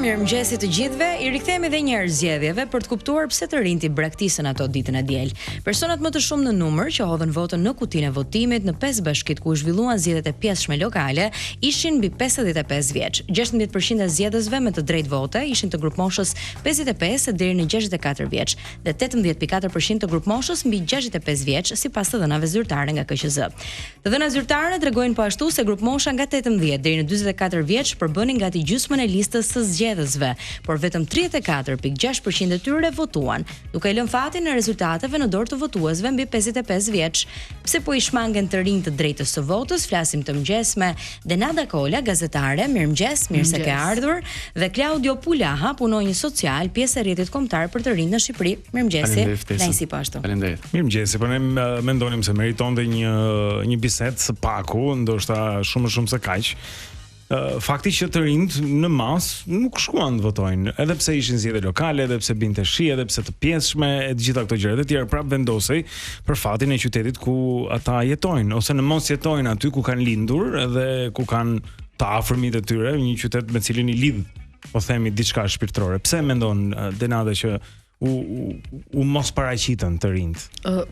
mirëmëngjesit të gjithëve. I rikthehemi edhe një herë zgjedhjeve për të kuptuar pse të rinjt i braktisën ato ditën e diel. Personat më të shumë në numër që hodhën votën në kutinë e votimit në 5 bashkitë ku u zhvilluan zgjedhjet e pjesshme lokale ishin mbi 55 vjeç. 16% e zgjedhësve me të drejtë vote ishin të grupmoshës 55 deri në 64 vjeç dhe 18.4% të grupmoshës mbi 65 vjeç sipas të dhënave zyrtare nga KQZ. Të dhënat zyrtare tregojnë po ashtu se grupmosha nga 18 deri në 44 vjeç përbënin gati gjysmën e listës së zgjedhësve, por vetëm 34.6% e tyre votuan, duke lënë fatin në rezultateve në dorë të votuesve mbi 55 vjeç. Pse po i shmangen të rinj të drejtës së votës, flasim të mëngjes me Denada Kola, gazetare, mirëmëngjes, mirë se ke ardhur, dhe Claudio Pulaha, punonjës social, pjesë e rrjetit kombëtar për të rinj në Shqipëri. Mirëmëngjesi. Nancy po ashtu. Faleminderit. Mirëmëngjesi, po ne mendonim se meritonte një bisedë së paku, ndoshta shumë se kaq. Fakti që të rinjt në mas nuk shkuan të votojnë, edhe pse ishin zgjedhje lokale, edhe pse binte shi, edhe pse të pjesshme, e të gjitha këto gjëra të tjera prap vendosej për fatin e qytetit ku ata jetojnë, ose në mos jetojnë aty ku kanë lindur edhe ku kanë të afërmit e tyre, një qytet me cilin i lidh, po themi, diçka shpirtërore. Pse mendon Denada që u mos paraqitën të rinjt?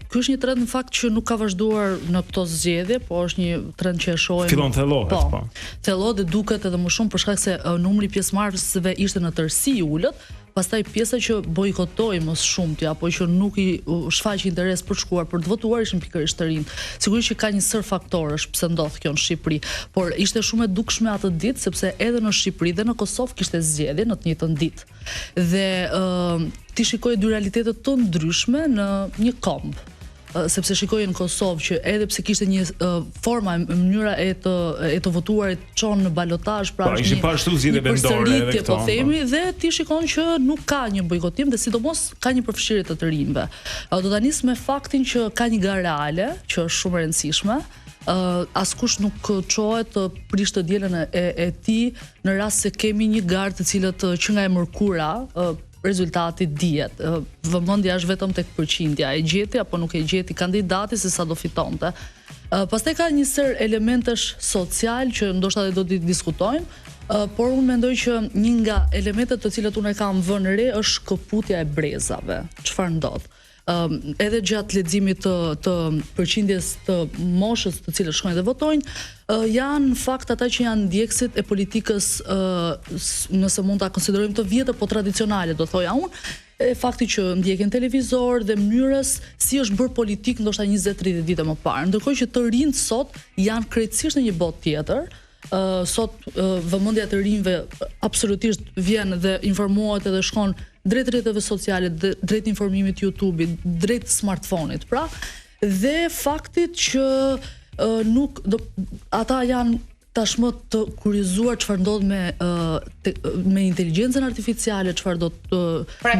Ky është një trend në fakt që nuk ka vazhduar në këto zgjedhje, po është një trend që e shohim. Fillon thellohet, po. Thellohet dhe duket edhe më shumë për shkak se numri i pjesëmarrësve ishte në tërësi i ulët. Pastaj pjesa që bojkotoi më shumë apo që nuk i shfaqi interes për të shkuar për të votuar ishin pikërisht të rinjt. Sigurisht që ka një sër faktorësh pse ndodh kjo në Shqipëri, por ishte shumë e dukshme atë ditë sepse edhe në Shqipëri dhe në Kosovë kishte zgjedhje në të njëjtën ditë. Dhe ti shikoj dy realitetet të ndryshme në një komb. Sepse shikoj në Kosovë që edhe pse kishte një forma, mënyra e të votuarit çon në balotazh, pra ishin pa ashtu zgjedhje vendore edhe këto. Po themi, dhe ti shikon që nuk ka një bojkotim dhe sidomos ka një përfshirje të rinjve. Do ta nis me faktin që ka një garë reale që është shumë e rëndësishme. Askush nuk çohet të prishtë të dielën e tij në rast se kemi një garë të cilët që nga e mërkura rezultati dihet. Vëmendja është vetëm tek përqindja, e gjeti apo nuk e gjeti kandidati se sa do fitonte. Pastaj ka një sër elementesh social që ndoshta do t'i diskutojmë, por unë mendoj që një nga elementet të cilët unë e kam vënë re është këputja e brezave. Çfarë ndodh? Edhe gjatë leximit të përqindjes të moshës të cilët shkojnë dhe votojnë, janë në fakt ata që janë ndjekësit e politikës, nëse mund ta konsiderojmë të vjetër, po tradicionale, do thoja unë, e fakti që ndjekin televizor dhe mënyrës si është bërë politik ndoshta 20-30 vite më parë. Ndërkohë që të rinjt sot janë krejtësisht në një botë tjetër. Sot vëmendja të rinjve absolutisht vjen dhe informohet edhe shkon drejt rrjeteve sociale, drejt informimit YouTube-it, drejt smartphone-it, pra, dhe faktit që ata janë tashmë të kuriozuar çfarë ndodh me inteligjencën artificiale, çfarë do të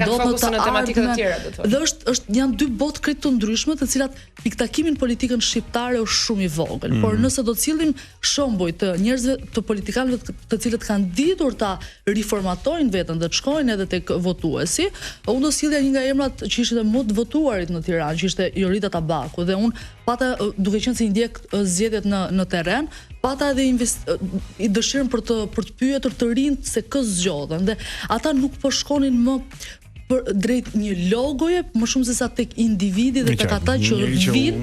ndodh në tematika të tjera, do të thotë. Dhe janë dy botë krejt të ndryshme, të cilat piktakimin politikën shqiptare është shumë i vogël. Por nëse do të sillim shembuj të njerëzve, të politikanëve të cilët kanë ditur ta riformatojnë veten dhe të shkojnë edhe tek votuesi, unë do sillja një nga emrat që ishte më të votuarit në Tiranë, që ishte Jorita Tabaku, dhe unë pata, duke qenë se i ndjek zgjedhjet në terren, pata edhe i dëshirën për të pyetur të rinjt se kë zgjodhen, dhe ata nuk po shkonin më drejt një logoje, më shumë se sa tek individi dhe tek ata që vinë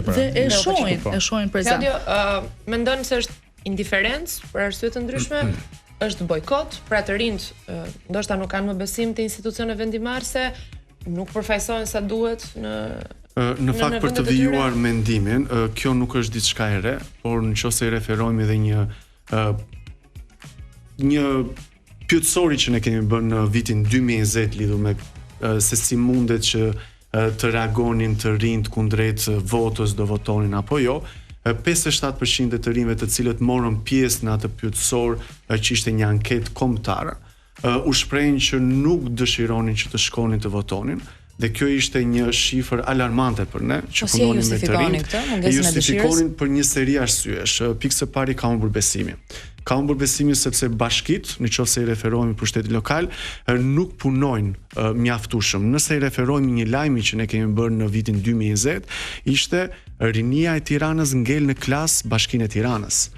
dhe e shohin prezant. Claudio, mendon se është indiferencë për arsye të ndryshme, është bojkot, pra të rinjt ndoshta nuk kanë më besim te institucionet vendimmarrëse, nuk përfaqësohen sa duhet në fakt për të vijuar mendimin, kjo nuk është diçka e re, por nëse i referojmë edhe një pyetësori që ne kemi bërë në vitin 2020 lidhur me se si mundet që të reagonin të rinjt kundrejt votës, do votonin apo jo, 57% të rinjve të cilët morën pjesë në atë pyetësor, që ishte një anketë kombëtare, u shprehin që nuk dëshironin që të shkonin të votonin. Dhe kjo ishte një shifër alarmante për ne, që punonin me të rinjt. E justifikonin për një seri arsyesh. Pikë së pari ka humbur besimi. Ka humbur besimi sepse bashkitë, nëse i referohemi për shtetin lokal, nuk punojnë mjaftueshëm. Nëse i referohemi një lajmi që ne kemi bërë në vitin 2020, ishte rinia e Tiranës ngel në klas Bashkinë e Tiranës,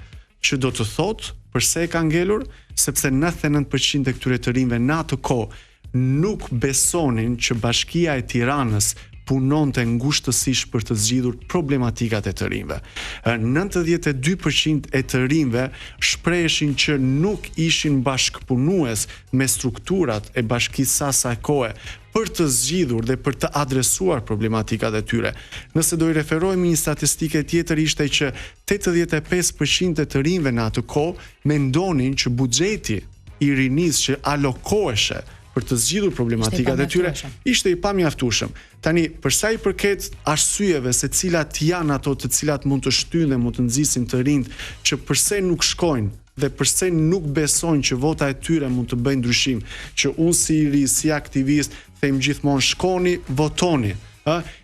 që do të thotë Pse e ka ngelur? Sepse 99% e këtyre të rinjve në atë kohë nuk besonin që Bashkia e Tiranës punonte ngushtësisht për të zgjidhur problematikat e të rinjve. 92% e të rinjve shpreheshin që nuk ishin bashkëpunues me strukturat e bashkisë së asaj kohe për të zgjidhur dhe për të adresuar problematikat e tyre. Nëse do i referojmë një statistike tjetër, ishte që 85% e të rinjve në atë kohë mendonin që buxheti i rinisë që alokoheshe për të zgjidhur problematikat e tyre ishte i pamjaftueshëm. Tani, për sa i përket arsyeve se cilat janë ato të cilat mund të shtyjnë dhe mund të nxisin të rinjt që pse nuk shkojnë dhe pse nuk besojnë që vota e tyre mund të bëjnë ndryshim, që unë si i ri, si aktivist, them gjithmonë shkoni, votoni.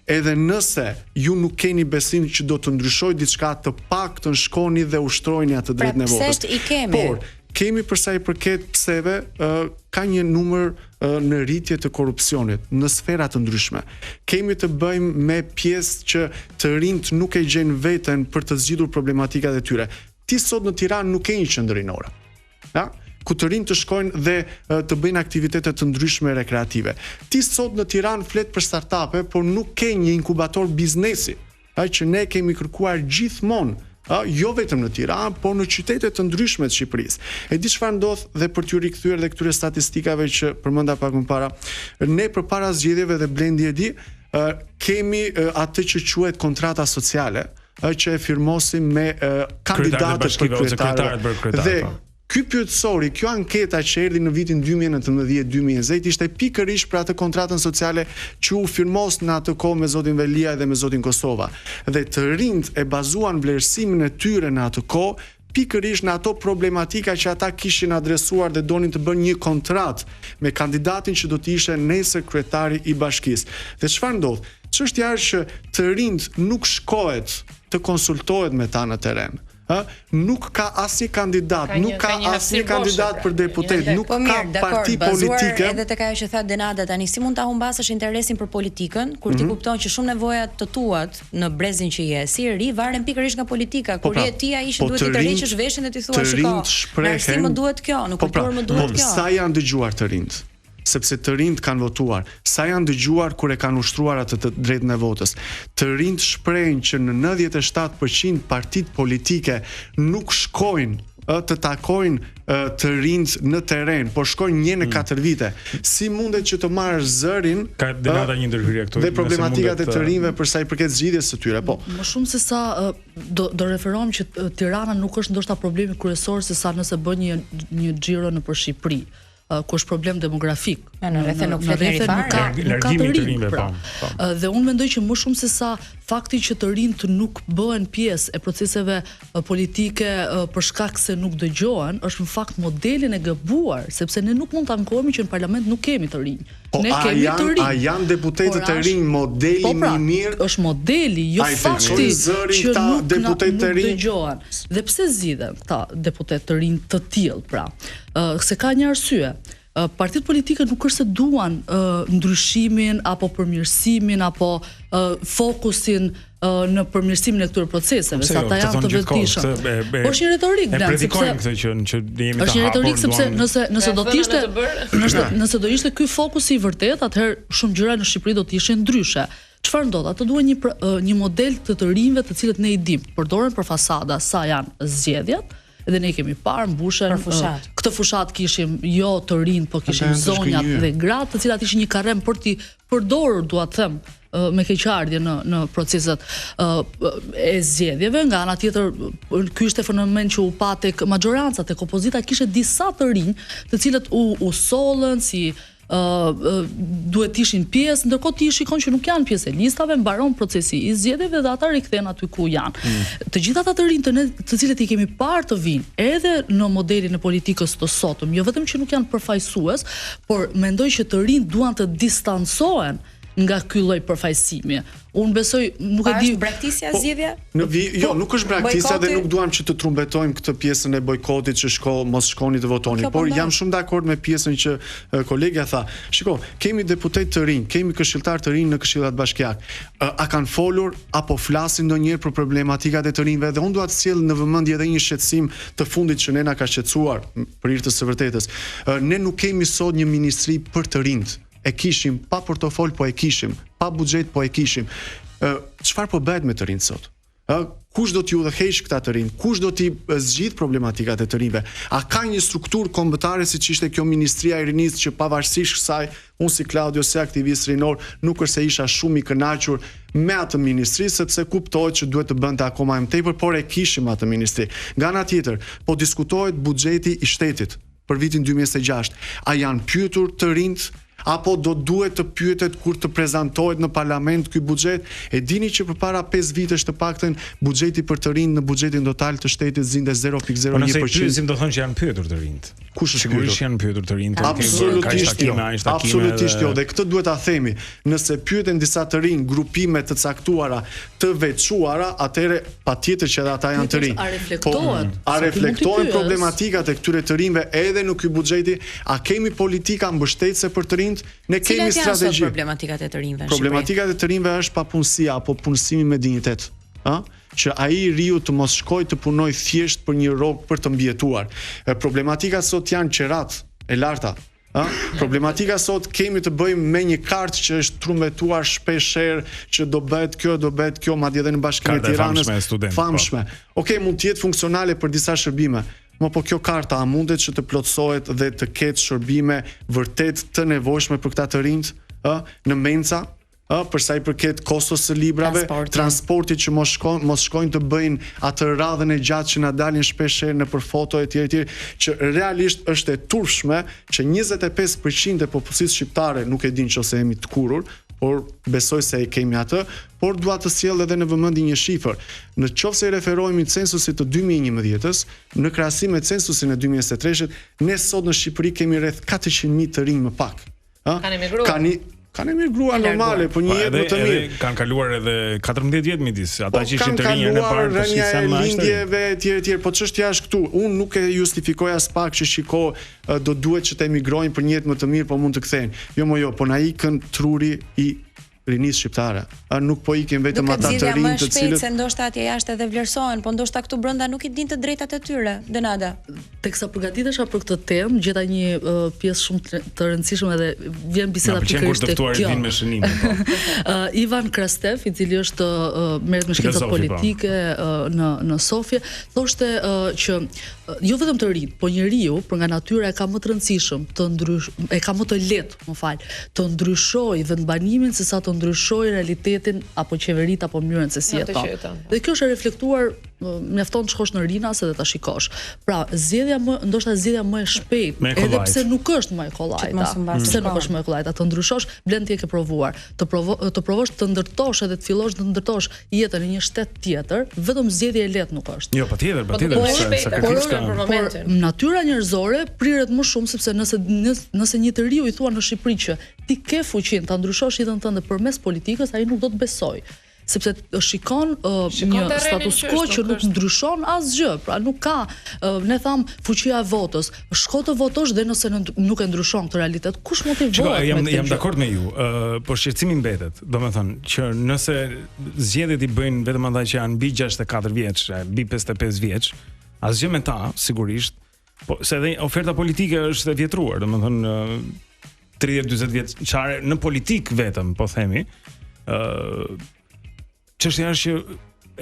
Edhe nëse ju nuk keni besim që do të ndryshojë diçka, të paktën shkoni dhe ushtrojeni atë drejtën e votës. Por kemi për sa i përket pseve, ka një numër në rritje të korrupsionit në sfera të ndryshme. Kemi të bëjmë me pjesë që të rinjt nuk e gjen veten për të zgjidhur problematikat e tyre. Ti sot në Tiranë nuk ke një qendër rinore. Ja? Ku të rinjt të shkojnë dhe të bëjnë aktivitete të ndryshme rekreative. Ti sot në Tiranë flet për startupe, por nuk ke një inkubator biznesi, që ne kemi kërkuar gjithmonë. Jo vetëm në Tiranë, por në qytete të ndryshme të Shqipërisë. E di çfarë ndodh dhe për t'ju rikthyer dhe këtyre statistikave që përmenda pak më para. Ne përpara zgjedhjeve dhe Blendi e di, kemi atë që quhet kontrata sociale, që e firmosim me kandidatët për kryetarë. Dhe ky pyetësori, kjo anketa që erdhi në vitin 2019-2020 ishte pikërisht për atë kontratën sociale që u firmos në atë kohë me zotin Velia dhe me zotin Kosova. Dhe të rinjt e bazuan vlerësimin e tyre në atë kohë pikërisht në ato problematika që ata kishin adresuar dhe donin të bënë një kontratë me kandidatin që do të ishte nesër kryetari i bashkisë. Dhe çfarë ndodh? Çështja është që të rinjt nuk shkohet të konsultohet me ta në terren. Nuk ka asnjë kandidat, nuk ka asnjë kandidat për deputet, nuk ka parti politike. Edhe tek ajo që tha Denada tani, si mund ta humbasësh interesin për politikën kur ti kupton që shumë nevojat të tuat në brezin që je, si i ri, varen pikërisht nga politika. Kur je ti ai që duhet të tërheqësh veshin dhe ti thua shiko, si më duhet kjo, në kulturë më duhet kjo. Sa janë dëgjuar të rinjt? Sepse të rinjt kanë votuar. Sa janë dëgjuar kur e kanë ushtruar atë të drejtën e votës. Të rinjt shprehin që në 97% partitë politike nuk shkojnë të takojnë të rinjt në terren, por shkojnë 1 në 4 vite. Si mundet që të marrësh zërin ka Denada një ndërhyrje këtu dhe problematikat e të rinjve për sa i përket zgjidhjes së tyre? Po. Më shumë se sa do referohem që Tirana nuk është ndoshta problemi kryesor se sa nëse bën një xhiro nëpër Shqipëri. Ku është problem demografik. Në rrethe nuk flet njëri fare. Nuk ka të rinj. Dhe unë mendoj që më shumë se sa fakti që të rinjt nuk bëhen pjesë e proceseve politike për shkak se nuk dëgjohen, është në fakt modelin e gabuar, sepse ne nuk mund të ankohemi që në parlament nuk kemi të rinj. Ne kemi të rinj. A janë deputetët të rinj modeli më i mirë? Është modeli, jo fakti që nuk dëgjohen. Dhe pse zgjidhen këta deputet të rinj të tillë, pra? Se ka një arsye. Partitë politike nuk është se duan ndryshimin apo përmirësimin apo fokusin në përmirësimin e këtyre proceseve, sa ata janë të vetëdijshëm. Është një retorik, predikojnë këtë që jemi të hapur. Është një retorik sepse nëse do ishte ky fokusi i vërtet, atëherë shumë gjëra në Shqipëri do të ishin ndryshe. Çfarë ndodh? Ata duan një model të rinjve të cilët ne i dim, përdoren për fasada sa janë zgjedhjet. Edhe ne kemi parë mbushen këtë fushat kishim jo të rinj, po kishim zonjat dhe gratë, të cilat ishin një karrem për t'i përdorur, dua të them, me keqardhje në proceset e zgjedhjeve. Nga ana tjetër, ky ishte fenomen që u pa tek maxhoranca, tek opozita kishte disa të rinj, të cilët u sollën si duhet ishin pjesë, ndërkohë ti shikon që nuk janë pjesë e listave, mbaron procesi i zgjedhjeve dhe ata rikthehen aty ku janë. Të gjitha ata të rinj të cilët i kemi parë të vinë edhe në modelin e politikës të sotëm, jo vetëm që nuk janë përfaqësues, por mendoj që të rinjt duan të distancohen nga ky lloj përfaqësimi. Unë besoj, nuk e di. Është braktisja zgjedhja? Jo, nuk është braktisja dhe nuk duam që të trumbetojmë këtë pjesën e bojkotit që mos shkoni të votoni, por jam shumë dakord me pjesën që kolegja tha. Shiko, kemi deputet të rinj, kemi këshilltar të rinj në Këshillat Bashkiake. A kanë folur apo flasin ndonjëherë për problematikat e të rinjve? Dhe unë dua të sjell në vëmendje edhe një shqetësim të fundit që ne na ka shqetësuar për hir të së vërtetës. Ne nuk kemi sot një ministri për të rinjt. E kishim pa portofol, po e kishim, pa buxhet, po e kishim. Çfarë po bëhet me të rinjt sot? Kush do t'ju udhëheq këta të rinj? Kush do t'i zgjidh problematikat e të rinjve? A ka një strukturë kombëtare siç ishte kjo Ministria e Rinisë që pavarësisht kësaj, unë si Klaudio se aktivist rinor, nuk është se isha shumë i kënaqur me atë ministri sepse kuptohet që duhet të bënte akoma më tepër, por e kishim atë ministri. Nga ana tjetër, po diskutohet buxheti i shtetit për vitin 2026. A janë pyetur të rinjt apo do duhet të pyetet kur të prezantohet në parlament ky buxhet? E dini që përpara 5 vitesh të paktën buxheti për të rinj në buxhetin total të shtetit zinte 0.01%. Nëse pyesim do thonë që janë pyetur të rinjt. Kush është sigurisht janë pyetur të rinjt? Absolutisht jo. Absolutisht jo. Dhe këtë duhet ta themi. Nëse pyeten disa të rinj, grupime të caktuara, të veçuara, atëherë patjetër që edhe ata janë të rinj. A reflektohen problematikat e këtyre të rinjve edhe në ky buxheti? A kemi politika mbështetëse për të rinj? Ne kemi strategji. Problematikat e të rinjve. Problematika e të rinjve është papunësia apo punësimi me dinjitet, që ai i riu të mos shkojë të punojë thjesht për një rrogë për të mbijetuar. Problematika sot janë qerat e larta. Problematika sot kemi të bëjmë me një kartë që është trumbetuar shpeshherë që do bëhet kjo, madje edhe në Bashkinë e Tiranës, famshme. Okej, mund të jetë funksionale për disa shërbime. Po kjo karta a mundet që të plotësohet dhe të ketë shërbime vërtet të nevojshme për këta të rinjt, në menca, për sa i përket kostos së librave, transportit që mos shkojnë të bëjnë atë radhën e gjatë që na dalin shpeshherë nëpër foto etj, që realisht është e turpshme që 25% e popullsisë shqiptare nuk e dinë nëse jemi të kurrur, por besoj se e kemi atë, por dua të sjell edhe në vëmendje një shifër. Në qoftë se referohemi censusit të 2011-s, në krahasim me censusin e 2023-shit, ne sot në Shqipëri kemi rreth 400.000 të rinj më pak. Kanë emigruar. Kanë emigruar normale, po një jetë më të mirë. Kanë kaluar edhe 14 vjet midis, ata që ishin të rinj në parë po si sa më lindjeve etj, po çështja është këtu. Unë nuk e justifikoj as pak që do duhet që të emigrojnë për një jetë më të mirë, po mund të kthehen. Jo, po na ikën truri i rinisë shqiptare. Nuk po ikin vetëm ata të rinj të cilët se ndoshta atje jashtë edhe vlerësohen, po ndoshta këtu brenda nuk i dinë të drejtat e tyre. Denada. Teksa përgatitesha për këtë temë, gjeta një pjesë shumë të rëndësishme dhe vjen biseda pikërisht tek kjo. Me shënime, po. Ivan Krastev, i cili është merret me shkencat politike në Sofje, thoshte që jo vetëm të rinj, po njeriu për nga natyra e ka më të rëndësishëm e ka më të lehtë, të ndryshojë vendbanimin se sa të ndryshojë realitetin apo qeveritë apo mënyrën se si jeton. Dhe kjo është reflektuar, mjafton të shkosh në Rinas edhe ta shikosh. Pra, ndoshta zgjedhja më e shpejtë, edhe pse nuk është më e kollajta. Pse nuk është më e kollajta, të ndryshosh, blen ti e ke provuar. Të provosh të ndërtosh edhe të fillosh të ndërtosh jetën në një shtet tjetër, vetëm zgjedhje e lehtë nuk është. Jo, patjetër. Por natyra njerëzore prirret më shumë sepse nëse një të riu i thua në Shqipëri që ti ke fuqinë ta ndryshosh jetën tënde përmes politikës, ai nuk do të besojë. Sepse shikon një status quo që nuk ndryshon asgjë, pra nuk ka, ne tham, fuqia e votës. Shko të votosh dhe nëse nuk e ndryshon këtë realitet, kush mund të vojë? Jam dakord me ju, por shqetësimi mbetet. Domethënë që nëse zgjedhjet i bëjnë vetëm ata që janë mbi 64 vjeç, mbi 55 vjeç, asgjë me ta, sigurisht, po se edhe oferta politike është e vjetruar, domethënë 30-40 vjeçare në politik vetëm, po themi. Çështja është që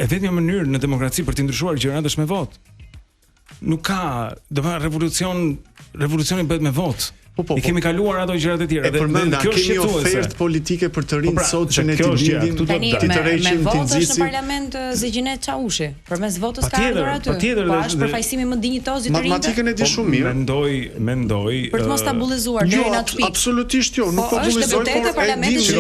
e vetmja mënyrë në demokraci për të ndryshuar gjërat është me votë. Nuk ka, revolucioni bëhet me votë. I kemi kaluar ato gjërat e tjera dhe kjo kemi ofertë politike për të rinj sot që ne t'i lidhim këtu të tërheqim, t'i nxisim. Në parlament Zigjinet Çaushi, përmes votës ka ardhur aty. Po është përfaqësimi më dinjitoz i të rinjve. Matematikën e di shumë mirë. Mendoj për të mos tabullizuar deri në atë pikë. Absolutisht jo, nuk po bullizoj, por e di që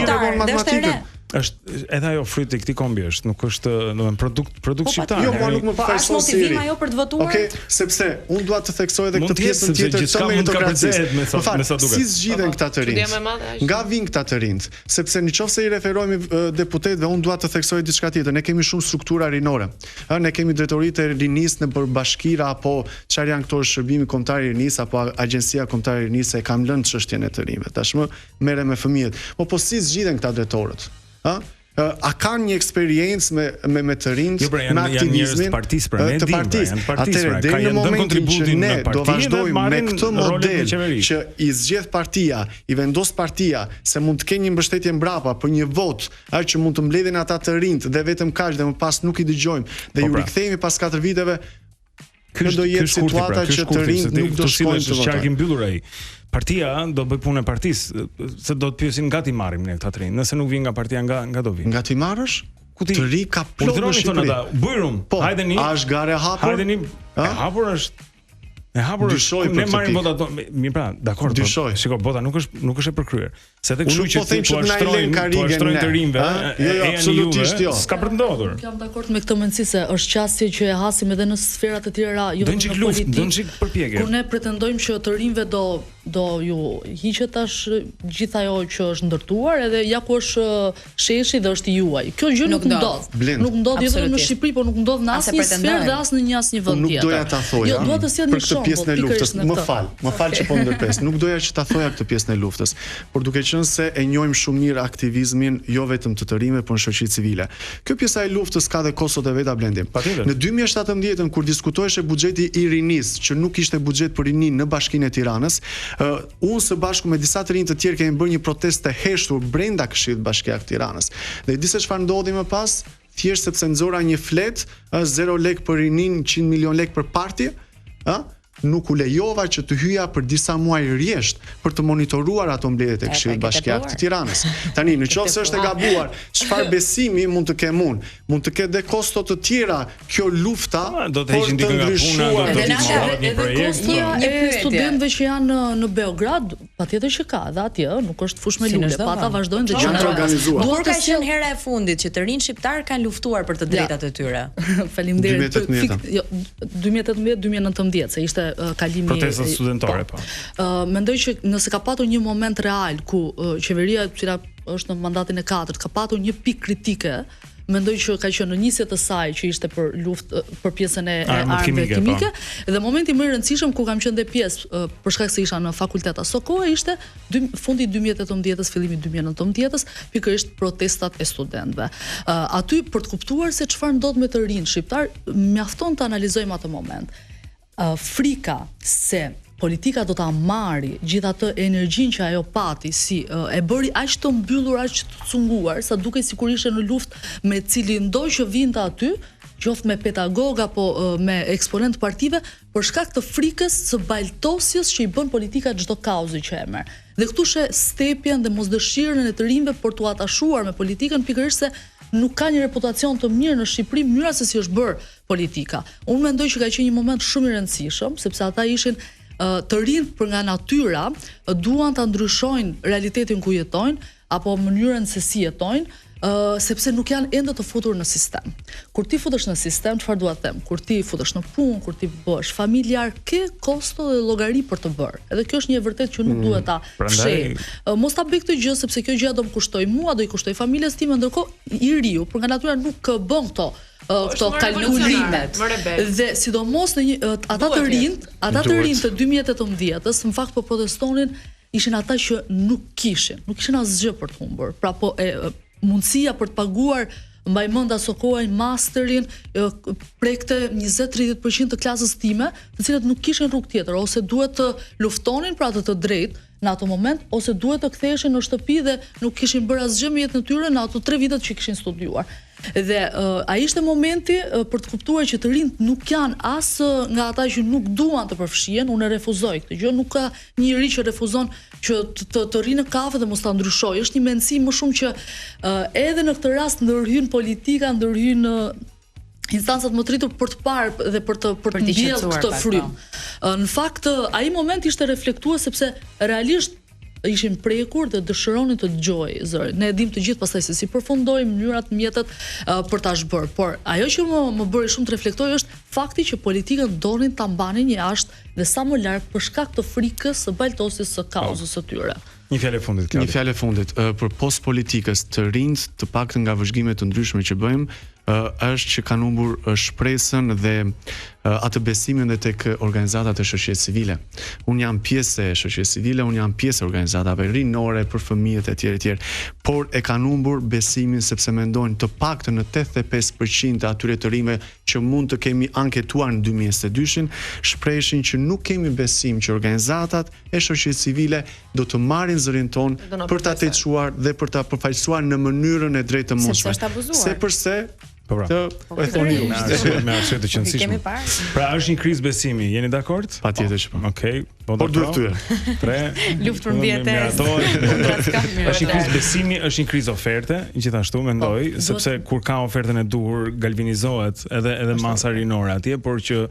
matematikën. Është edhe ajo fryti i këtij kombi është, nuk është, domethënë produkt shqiptar. Jo, mua nuk më përfaqëson si motivim ajo për të votuar. Okej, sepse unë dua të theksoj edhe këtë pjesën tjetër të meritokracisë. Me sa duket. Si zgjidhen këta të rinj? Nga vijnë këta të rinj? Sepse nëse i referohemi deputetëve, unë dua të theksoj diçka tjetër. Ne kemi shumë struktura rinore. Ne kemi drejtoritë e rinisë nëpër bashkira apo çfarë janë këto shërbimi kombëtar i rinisë apo agjencia kombëtare e rinisë e kam lënë çështjen e të rinjve. Tashmë merrem me fëmijët. Po si zgjidhen këta drejtorët? A kanë një eksperiencë me të rinjt, me aktivizmin të partisë. Atëherë deri në momentin që ne do vazhdojmë me këtë model që i zgjedh partia, i vendos partia se mund të kenë një mbështetje mbrapa për një vot, që mund të mbledhin ata të rinjt dhe vetëm kaq dhe më pas nuk i dëgjojmë dhe ju rikthehemi pas 4 viteve. Kjo do jetë situata që të rinjt nuk do shkojnë të votojnë. Partia do bëj punë e partisë, se do të pyesin nga ti marrim ne këta të rinj. Nëse nuk vjen nga partia, nga do vjen? Nga ti marrësh? Të ri ka plot në Shqipëri. Bujrum, hajdeni. A është gare e hapur? Hajdeni. E hapur është. Ne marrim votat. Mirë pra, dakor. Shiko, vota nuk është e përkryer. Se tek kështu që ti po shtrojnë të rinjve, absolutisht jo. S'ka për të ndodhur. Jam dakord me këtë mendësi se është qasje që e hasim edhe në sferat e tjera jo vetëm politike. Do një çik përpjekje. Kur ne pretendojmë që të rinjve do ju hiqet tash gjithë ajo që është ndërtuar edhe ja ku është sheshi dhe është i juaj. Kjo gjë nuk ndodh. Nuk ndodh jo vetëm në Shqipëri, por nuk ndodh në asnjë sferë dhe as në asnjë vend tjetër. Nuk doja ta thoja. Jo, dua të sjell një shembull. Pjesën e luftës. Më fal që po ndërpres. Nuk doja që ta thoja këtë pjesën e luftës, por duke qenë se e njohim shumë mirë aktivizmin jo vetëm të rinjve, por në shoqëri civile. Kjo pjesa e luftës ka dhe kostot e veta Blendi. Në 2017 kur diskutohej buxheti i rinis, që nuk ishte buxhet për rinin në Bashkinë e Tiranës, unë së bashku me disa të rinj të tjerë kemi bërë një protestë të heshtur brenda Këshillit Bashkiak të Tiranës. Dhe di se çfarë ndodhi më pas, thjesht sepse nxora një flet, 0 lek për rinin, 100 milion lek për parti, nuk u lejova që të hyja për disa muaj rresht për të monitoruar ato mbledhjet e Këshillit Bashkiak të Tiranës. Tani, nëse është e gabuar, çfarë besimi mund të kem unë? Mund të ketë dhe kosto të tjera kjo lufta, do të heqin dikë nga puna, do të marrë një projekt. Një studentëve që janë në Beograd, patjetër që ka, dhe atje nuk është fush me lule, ata vazhdojnë dhe janë të organizuar. Por ka qenë hera e fundit që të rinj shqiptar kanë luftuar për të drejtat e tyre. Faleminderit. 2018-2019 se ishte kalimi protestat studentore po. Mendoj që nëse ka patur një moment real ku qeveria e cila është në mandatin e 4 ka patur një pikë kritike, mendoj që ka qenë në nisje të saj që ishte për luftë për pjesën e armëve kimike dhe momenti më i rëndësishëm ku kam qenë dhe pjesë për shkak se isha në fakultet aso kohë ishte fundi 2018-s fillimi 2019-s pikërisht protestat e studentëve. Aty për të kuptuar se çfarë ndodh me të rinj shqiptar mjafton të analizojmë atë moment. Frika se politika do ta marri gjithë atë energjinë që ajo pati, si e bëri aq të mbyllur, aq të cunguar, sa dukej sikur ishte në luftë me cilin do që vinte aty, qoftë me pedagog apo me eksponent partive, për shkak të frikës së baltosjes që i bën politika çdo kauzi që e merr. Dhe këtu she stepjen dhe mosdëshirën e të rinjve për t'u atashuar me politikën pikërisht se nuk ka një reputacion të mirë në Shqipëri mënyra se si është bërë politika. Unë mendoj që ka qenë një moment shumë i rëndësishëm, sepse ata ishin të rinj për nga natyra, duan ta ndryshojnë realitetin ku jetojnë apo mënyrën se si jetojnë, sepse nuk janë ende të futur në sistem. Kur ti futesh në sistem, çfarë dua të them? Kur ti futesh në punë, kur ti bësh familjar, ke kosto dhe llogari për të bërë. Edhe kjo është një e vërtetë që nuk duhet ta fshej. Mos ta bëj këtë gjë sepse kjo gjë do më kushtoj mua, do i kushtoj familjes time, ndërkohë i riu për nga natyra nuk bën këto kalkulimet. Dhe sidomos në ata të rinj të 2018-s, në fakt po protestonin ishin ata që nuk kishin asgjë për të humbur. Pra po mundësia për të paguar mbaj mend aso kohën masterin prekte 20-30% të klasës time, të cilët nuk kishin rrugë tjetër, ose duhet të luftonin për atë të drejtë në ato moment, ose duhet të ktheheshin në shtëpi dhe nuk kishin bërë asgjë me jetën e tyre në ato 3 vitet që kishin studiuar. Dhe ai ishte momenti për të kuptuar që të rinjt nuk janë as nga ata që nuk duan të përfshihen, unë refuzoj këtë gjë, nuk ka njëri që refuzon që të rrinë në kafe dhe mos ta ndryshojë. Është një mendësi më shumë që edhe në këtë rast ndërhyn politika, ndërhyn instancat më të rritur për të parë dhe për të mbjellë këtë frym. Në fakt ai moment ishte reflektuar sepse realisht ishin prekur dhe dëshironin të dëgjoj zërin. Ne e dim të gjithë pastaj se si përfundojnë mënyrat, mjetet për ta zhbërë. Por ajo që më bëri shumë të reflektoj është fakti që politikën donin ta mbanin jashtë dhe sa më larg për shkak të frikës së baltosis së kauzës së tyre. Një fjalë e fundit, Kladi. Një fjalë e fundit, për post politikës të rinjt, të paktën nga vëzhgimet të ndryshme që bëjmë, është që kanë humbur shpresën dhe atë besimin dhe tek organizatat e shoqërisë civile. Unë jam pjesë e shoqërisë civile, unë jam pjesë e organizatave rinore për fëmijët e tjerë, por e kanë humbur besimin sepse mendojnë të paktën në 85% të atyre të rinjve që mund të kemi anketuar në 2022-shin, shprehin që nuk kemi besim që organizatat e shoqërisë civile do të marrin zërin ton për ta teçuar dhe për ta përfaqësuar në mënyrën e drejtë të mundshme. Sepërse të e thoni ju. Me arsye të qëndësishme. Pra është një krizë besimi, jeni dakord? Patjetër që po. Okej, por duhet thyer. 3 Luftë për mbijetesë. Është një krizë besimi, është një krizë oferte, gjithashtu mendoj, sepse kur ka ofertën e duhur galvanizohet edhe masa rinore atje, por që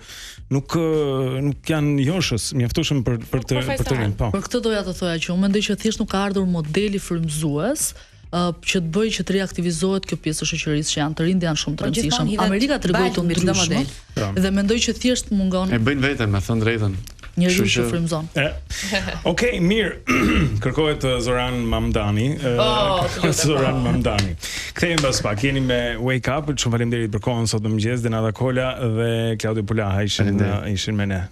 nuk janë joshës mjaftueshëm për të rinë. Po. Për këtë doja të thoja që unë mendoj që thjesht nuk ka ardhur modeli frymëzues që të bëjë që të reaktivizohet kjo pjesë e shoqërisë që janë të rinj dhe janë shumë të rëndësishëm. Amerika tregoi të ndryshme dhe mendoj që thjesht mungon. E bëjnë veten, me thënë drejtën. Njeriu që frymëzon. Okej, mirë. Kërkohet Zoran Mamdani. Zoran Mamdani. Kthehemi pas pak. Jeni me Wake Up. Shumë faleminderit për kohën sot në mëngjes. Denada Kola dhe Claudio Pulaha ishin me ne.